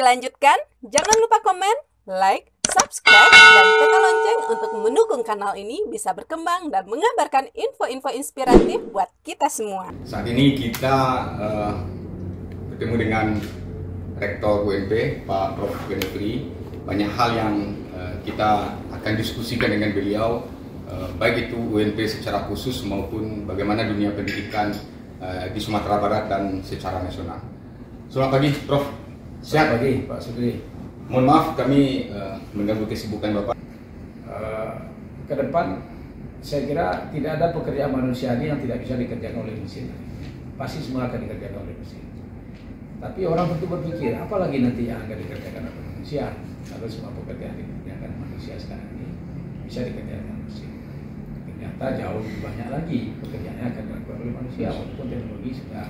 lanjutkan? Jangan lupa komen, like, subscribe, dan tekan lonceng untuk mendukung kanal ini bisa berkembang dan mengabarkan info-info inspiratif buat kita semua. Saat ini kita bertemu dengan Rektor UNP, Pak Prof. Benefri. Banyak hal yang kita akan diskusikan dengan beliau, baik itu UNP secara khusus maupun bagaimana dunia pendidikan di Sumatera Barat dan secara nasional. Selamat pagi, Prof. Selamat pagi, Pak Sugri. Mohon maaf kami mengganggu kesibukan Bapak. Ke depan, saya kira tidak ada pekerjaan manusiawi yang tidak bisa dikerjakan oleh mesin. Pasti semua akan dikerjakan oleh mesin. Tapi orang tentu berpikir, apalagi nanti yang akan dikerjakan oleh manusia. Kalau semua pekerjaan dikerjakan manusia sekarang ini bisa dikerjakan mesin. Ternyata jauh lebih banyak lagi pekerjaannya akan dilakukan oleh manusia, walaupun teknologi sudah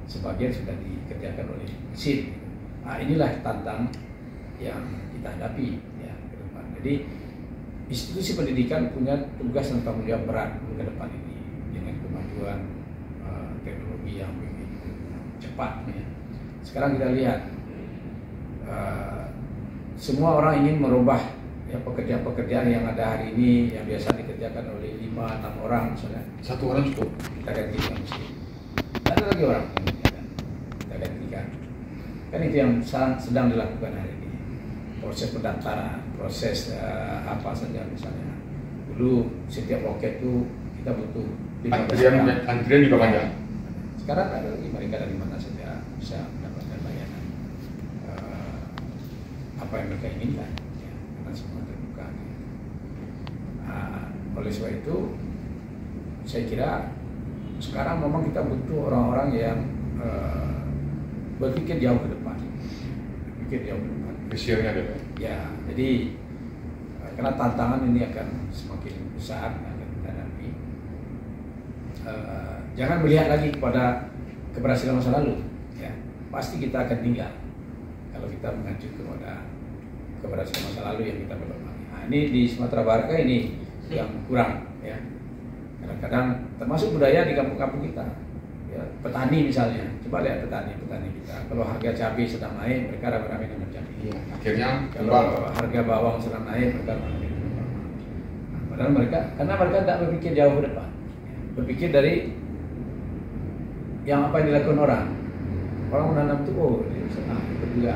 sebagian sudah dikerjakan oleh mesin. Nah, inilah tantang yang kita hadapi ya ke depan. Jadi institusi pendidikan punya tugas dan tanggung jawab berat ke depan ini dengan kemajuan teknologi yang begitu cepat. Ya. Sekarang kita lihat semua orang ingin merubah ya, pekerjaan-pekerjaan yang ada hari ini yang biasa dikerjakan oleh 5-6 orang misalnya. Satu orang cukup. Kita gantikan mesin. Ada lagi orang kita gantikan. Kan itu yang sedang dilakukan hari ini. Proses pendaftaran, proses apa saja misalnya. Dulu setiap loket itu kita butuh 15 orang. Antrian juga panjang. Sekarang ada lagi mereka dari mana saja bisa mendapatkan layanan apa yang mereka inginkan, ya, karena semua terbuka. Oleh sebab itu, saya kira sekarang memang kita butuh orang-orang yang berpikir jauh ke depan, Visionya ada. Ya, jadi karena tantangan ini akan semakin besar akan kita hadapi. Jangan melihat lagi kepada keberhasilan masa lalu, ya pasti kita akan tinggal kalau kita mengacu kepada keberhasilan masa lalu yang kita belum. Nah, ini di Sumatera Barat ini yang kurang, ya. Kadang-kadang termasuk budaya di kampung-kampung kita. Ya, petani misalnya, coba lihat petani kita. Kalau harga cabai sedang naik, mereka ramai-ramai dengan cabai. Ya, akhirnya kalau harga bawang sedang naik, mereka ramai dengan bawang. Nah, padahal karena mereka tidak berpikir jauh ke depan, berpikir dari yang apa yang dilakukan orang. Orang menanam itu, itu juga.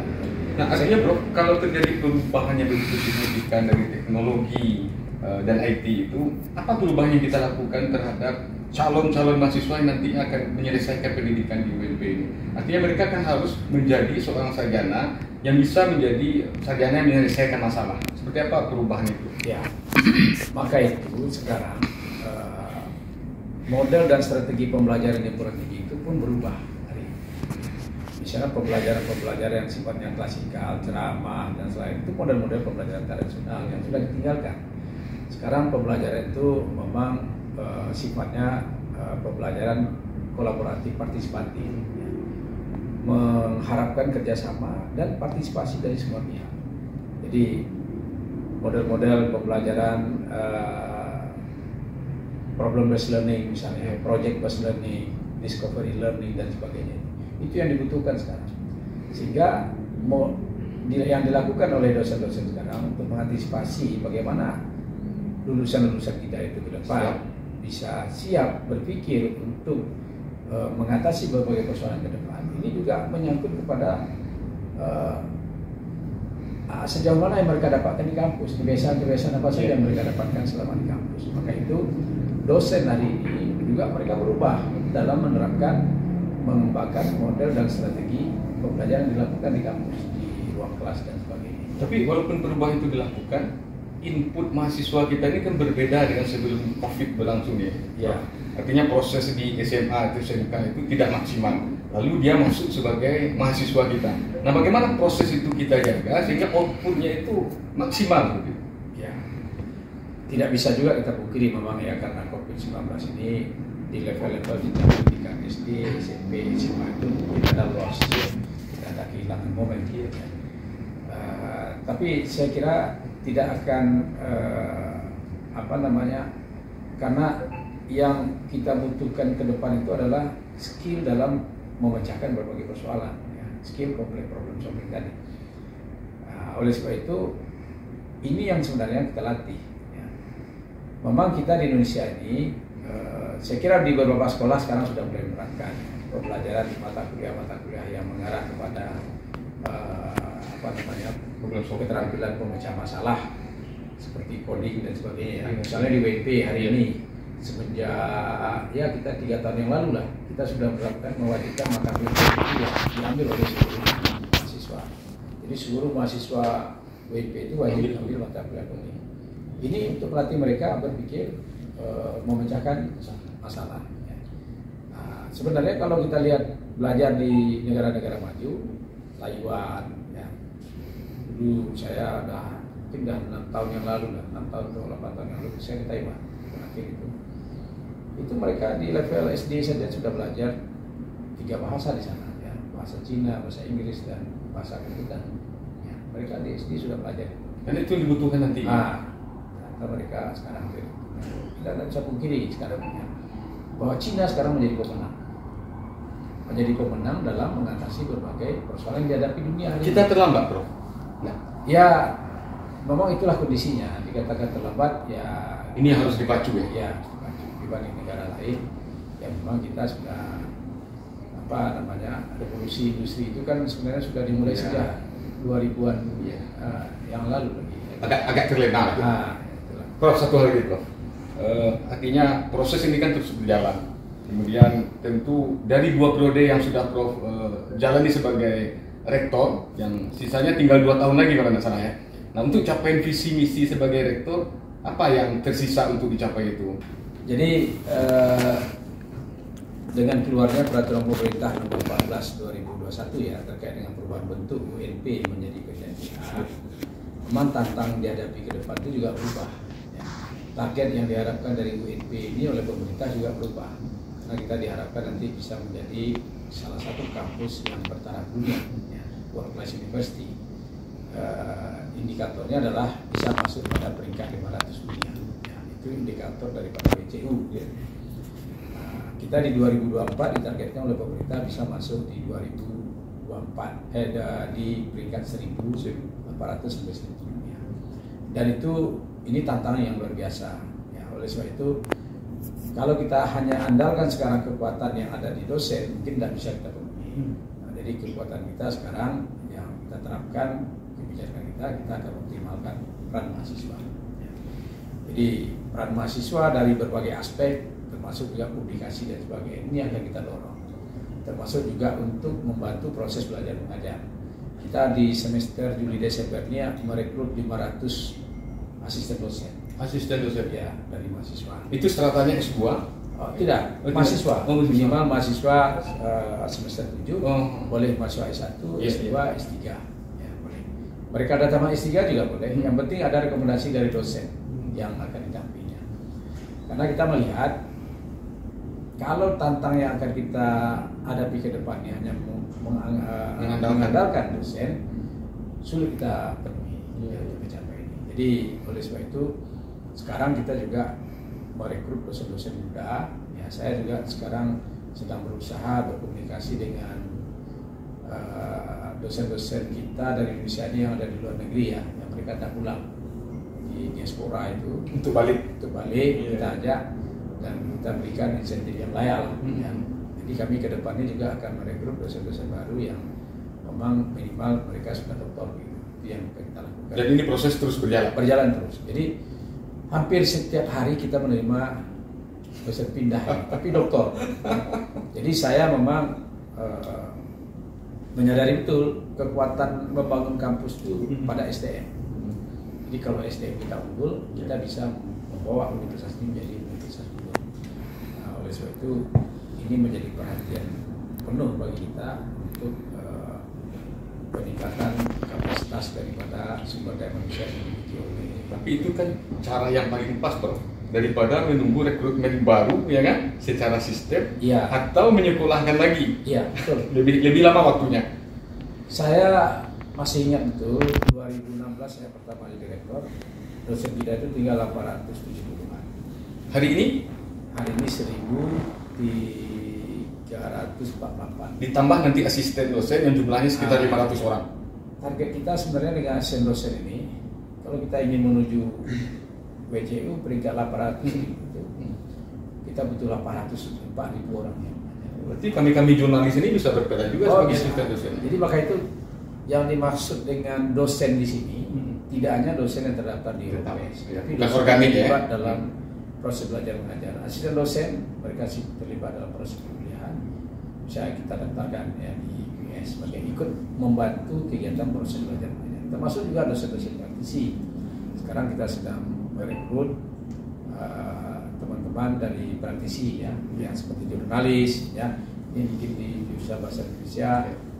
Nah, artinya bro, kalau terjadi perubahannya begitu signifikan dari teknologi dan IT itu, apa perubahan yang kita lakukan terhadap calon-calon mahasiswa yang nanti akan menyelesaikan pendidikan di UNP ini? Artinya mereka kan harus menjadi seorang sarjana yang bisa menjadi sarjana yang menyelesaikan masalah. Seperti apa perubahan itu? Ya, maka itu sekarang model dan strategi pembelajaran di perguruan tinggi itu pun berubah hari ini. Misalnya pembelajaran yang sifatnya klasikal, ceramah dan selain itu model-model pembelajaran tradisional yang sudah ditinggalkan. Sekarang pembelajaran itu memang sifatnya pembelajaran kolaboratif, partisipatif, ya. Mengharapkan kerjasama dan partisipasi dari semua pihak. Jadi model-model pembelajaran problem based learning misalnya, project based learning, discovery learning dan sebagainya. Itu yang dibutuhkan sekarang. Sehingga yang dilakukan oleh dosen-dosen sekarang untuk mengantisipasi bagaimana lulusan-lulusan kita itu ke depan bisa siap berpikir untuk mengatasi berbagai persoalan ke depan. Ini juga menyangkut kepada sejauh mana yang mereka dapatkan di kampus, kebiasaan-kebiasaan apa saja yang mereka dapatkan selama di kampus. Maka itu dosen hari ini juga mereka berubah dalam mengembangkan model dan strategi pembelajaran yang dilakukan di kampus, di ruang kelas dan sebagainya. Tapi walaupun perubahan itu dilakukan, input mahasiswa kita ini kan berbeda dengan sebelum COVID berlangsung ya. Ya. Artinya proses di SMA atau SMK itu tidak maksimal. Lalu dia masuk sebagai mahasiswa kita. Nah, bagaimana proses itu kita jaga sehingga outputnya itu maksimal? Gitu? Ya. Tidak bisa juga kita pungkiri memang ya karena COVID-19 ini di level-level kita pendidikan SD, SMP, SMA itu tidak ada loss, tidak ada kehilangan momen. Ya. Tapi saya kira tidak akan karena yang kita butuhkan ke depan itu adalah skill dalam memecahkan berbagai persoalan, ya. Skill kompleks problem solving tadi. Oleh sebab itu ini yang sebenarnya kita latih. Ya. Memang kita di Indonesia ini, saya kira di beberapa sekolah sekarang sudah mulai menerapkan pembelajaran mata kuliah yang mengarah kepada keterampilan pemecah masalah seperti coding dan sebagainya. Misalnya di WP hari ini semenjak ya kita 3 tahun yang lalu lah kita sudah menerapkan mewajibkan mata kuliah itu yang diambil oleh seluruh mahasiswa. Jadi seluruh mahasiswa WP itu wajib ambil mata kuliah coding. Ini untuk melatih mereka berpikir memecahkan masalah. Ya. Nah, sebenarnya kalau kita lihat belajar di negara-negara maju, Taiwan, ya, dulu saya mungkin 6 tahun yang lalu lah, 6 tahun atau 8 tahun yang lalu saya ke Taiwan terakhir itu mereka di level SD saja sudah belajar 3 bahasa di sana, ya, bahasa Cina, bahasa Inggris dan bahasa Korea. Ya, mereka di SD sudah belajar. Dan itu yang dibutuhkan nanti. Mereka sekarang kita tidak bisa pungkiri sekarang ya, bahwa Cina sekarang menjadi pemenang dalam mengatasi berbagai persoalan yang dihadapi dunia. Kita terlambat, Bro. Nah, ya memang itulah kondisinya. Dikatakan terlambat, ya ini harus dipacu ya. Ya, harus dipacu dibanding negara lain. Ya memang kita sudah revolusi industri itu kan sebenarnya sudah dimulai sejak 2000-an yang lalu lagi. Agak terlena. Prof, satu hal lagi, Prof. Artinya proses ini kan terus berjalan. Kemudian tentu dari 2 periode yang sudah Prof jalani sebagai rektor, yang sisanya tinggal 2 tahun lagi kalau tidak salah ya. Nah, untuk capaian visi misi sebagai rektor, apa yang tersisa untuk dicapai itu? Jadi dengan keluarnya peraturan pemerintah nomor 14 2021 ya terkait dengan perubahan bentuk UNP menjadi PTNPA, memang tantangan dihadapi ke depan itu juga berubah. Ya. Target yang diharapkan dari UNP ini oleh pemerintah juga berubah, karena kita diharapkan nanti bisa menjadi salah satu kampus yang bertaraf dunia, ya, world class university. Indikatornya adalah bisa masuk pada peringkat 500 dunia. Ya, itu indikator daripada BCU. Ya. Kita di 2024 ditargetkan oleh pemerintah bisa masuk di 2024 di peringkat 1.400 sampai 1.000 dunia. Dan ini tantangan yang luar biasa. Ya, oleh sebab itu kalau kita hanya andalkan sekarang kekuatan yang ada di dosen mungkin tidak bisa kita penuhi. Nah, jadi kekuatan kita sekarang yang kita terapkan kebijakan kita akan optimalkan peran mahasiswa. Ya. Jadi peran mahasiswa dari berbagai aspek termasuk juga publikasi dan sebagainya ini akan kita dorong, termasuk juga untuk membantu proses belajar mengajar. Kita di semester Juli Desember ini merekrut 500 asisten dosen ya dari mahasiswa. Itu stratanya S2? Oh, tidak, mahasiswa. Minimal mahasiswa semester 7 boleh mahasiswa S1, S2, S3 ya, boleh. Mereka datang S3 juga boleh. Yang penting ada rekomendasi dari dosen yang akan didampinginya. Karena kita melihat kalau tantang yang akan kita hadapi ke depannya hanya mengandalkan dosen, sulit kita penuhi untuk mencapai ini. Jadi oleh sebab itu sekarang kita juga merekrut dosen-dosen muda. Ya, saya juga sekarang sedang berusaha berkomunikasi dengan dosen-dosen kita dari Indonesia ini yang ada di luar negeri ya, yang mereka tak pulang di diaspora itu untuk balik kita ajak dan kita berikan insentif yang layak. Ya. Jadi kami ke depannya juga akan merekrut dosen-dosen baru yang memang minimal mereka sudah doktor gitu. Itu yang kita lakukan. Jadi ini proses terus berjalan? Berjalan terus. Jadi hampir setiap hari kita menerima dosen pindah, tapi doktor. Jadi saya memang menyadari betul kekuatan membangun kampus itu pada SDM. Jadi kalau SDM kita unggul, kita bisa membawa universitas ini menjadi universitas unggul. Nah, oleh sebab itu ini menjadi perhatian penuh bagi kita untuk peningkatan kapasitas daripada sumber daya manusia yang dimiliki oleh. Tapi itu kan cara yang paling pas, Bro. Daripada menunggu rekrutmen baru, ya kan, secara sistem, ya, atau menyekolahkan lagi. Iya, betul. Lebih lama waktunya. Saya masih ingat betul 2016 saya pertama jadi rektor, dosen kita itu tinggal 870-an. Hari ini? Hari ini 1.348. Ditambah nanti asisten dosen yang jumlahnya sekitar 500 orang. target kita sebenarnya dengan ASN dosen ini, kalau kita ingin menuju WCU peringkat 800 itu, kita butuh 404.000 orang ya. Berarti kami jurnalis ini bisa berperan juga sebagai asisten dosen. Jadi maka itu yang dimaksud dengan dosen di sini tidak hanya dosen yang terdaftar di UPS, tapi dosen organik terlibat ya dalam proses belajar mengajar. Asisten dosen mereka sih terlibat dalam proses perkuliahan. Misalnya kita daftarkan ya di UPS sebagai ikut membantu kegiatan proses belajar mengajar. Termasuk juga dosen-dosen praktisi. Sekarang kita sedang merekrut teman-teman dari praktisi ya, yang seperti jurnalis ya, ini mungkin di jurusan bahasa Indonesia.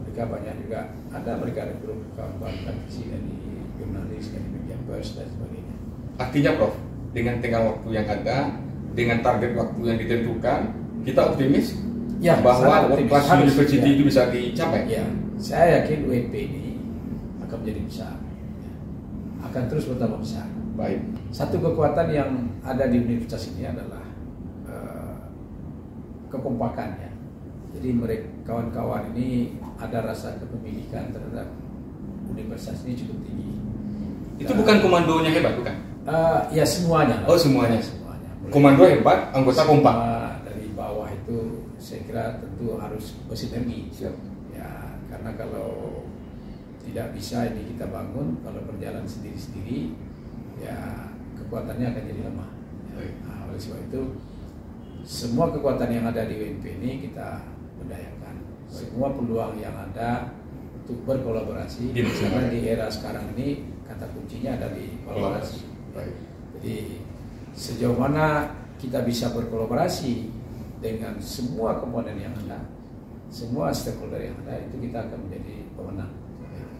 Mereka banyak juga ada mereka rekrut kawan-kawan praktisi dari jurnalis, dari media pers dan sebagainya. Artinya Prof, dengan tengah waktu yang ada, dengan target waktu yang ditentukan, kita optimis ya, bahwa world class university ya, itu bisa dicapai. Ya, saya yakin UNP ini akan menjadi besar, akan terus bertambah besar. Baik. Satu kekuatan yang ada di universitas ini adalah kekompakannya. Jadi mereka kawan-kawan ini ada rasa kepemilikan terhadap universitas ini cukup tinggi. Itu bukan komandonya hebat, bukan? Ya semuanya. Oh semuanya. Semuanya. Komando hebat, anggota kompak. Dari bawah itu saya kira tentu harus bersinergi. Siap. Ya karena kalau tidak bisa ini kita bangun, kalau berjalan sendiri-sendiri, ya kekuatannya akan jadi lemah. Ya. Nah, oleh sebab itu semua kekuatan yang ada di UNP ini kita berdayakan. Semua peluang yang ada untuk berkolaborasi. Karena di era sekarang ini kata kuncinya ada di kolaborasi. Jadi sejauh mana kita bisa berkolaborasi dengan semua komponen yang ada, semua stakeholder yang ada, itu kita akan menjadi pemenang.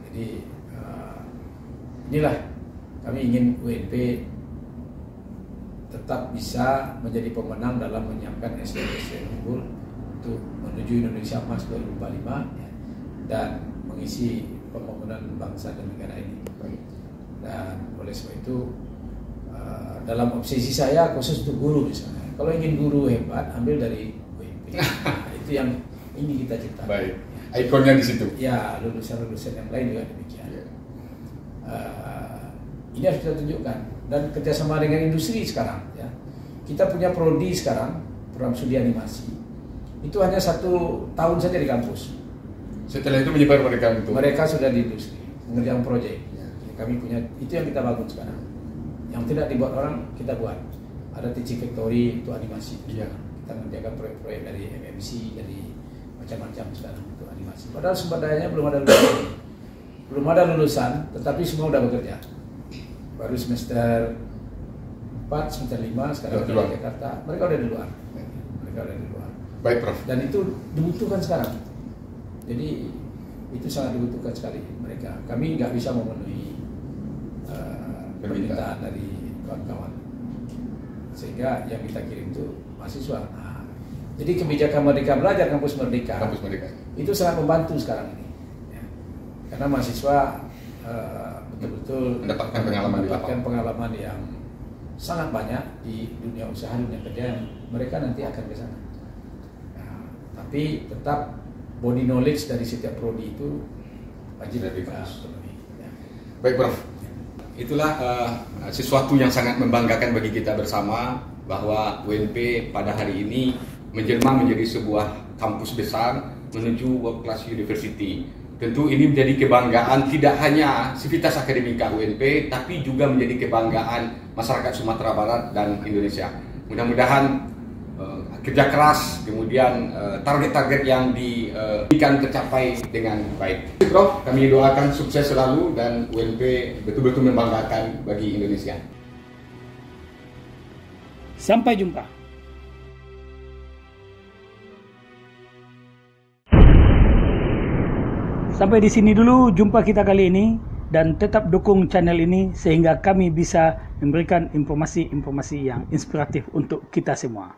Jadi inilah kami ingin UNP tetap bisa menjadi pemenang dalam menyiapkan SDM unggul untuk menuju Indonesia Emas 2045 ya, dan mengisi pembangunan bangsa dan negara ini. Dan oleh sebab itu dalam obsesi saya khusus untuk guru misalnya, kalau ingin guru hebat ambil dari UNP. Nah, itu yang ingin kita ciptakan. Baik. Ikonnya di situ. Ya, lulusan-lulusan yang lain juga demikian. Ini harus kita tunjukkan, dan kerjasama dengan industri sekarang ya. Kita punya prodi sekarang, program studi animasi. Itu hanya 1 tahun saja di kampus. Setelah itu menyebar mereka itu. Mereka sudah di industri, mengerjakan proyek. Ya. Kami punya, itu yang kita bangun sekarang. Yang tidak dibuat orang, kita buat. Ada teaching factory untuk animasi. Iya. Kita mengerjakan proyek-proyek dari MMC, dari macam-macam sekarang untuk animasi. Padahal sumber dayanya belum ada lulusan. Belum ada lulusan, tetapi semua sudah bekerja. Baru semester 4, semester 5 sekarang di Jakarta. Mereka udah di luar. Mereka udah di luar. Baik, Prof. Dan itu dibutuhkan sekarang. Jadi itu sangat dibutuhkan sekali mereka. Kami nggak bisa memenuhi permintaan dari kawan-kawan. Sehingga yang kita kirim itu mahasiswa. Nah, jadi kebijakan Merdeka Belajar, Kampus Merdeka, itu sangat membantu sekarang ini. Ya. Karena mahasiswa betul-betul mendapatkan pengalaman yang sangat banyak di dunia usaha, dunia kerja yang mereka nanti akan ke sana. Nah, tapi tetap body knowledge dari setiap prodi itu wajib kita penuhi. Ya. Baik, Prof. Itulah sesuatu yang sangat membanggakan bagi kita bersama, bahwa UNP pada hari ini menjelma menjadi sebuah kampus besar menuju world class university. Tentu ini menjadi kebanggaan tidak hanya sivitas akademika UNP, tapi juga menjadi kebanggaan masyarakat Sumatera Barat dan Indonesia. Mudah-mudahan kerja keras, kemudian target-target yang diberikan tercapai dengan baik. Prof, kami doakan sukses selalu dan UNP betul-betul membanggakan bagi Indonesia. Sampai jumpa. Sampai di sini dulu jumpa kita kali ini, dan tetap dukung channel ini sehingga kami bisa memberikan informasi-informasi yang inspiratif untuk kita semua.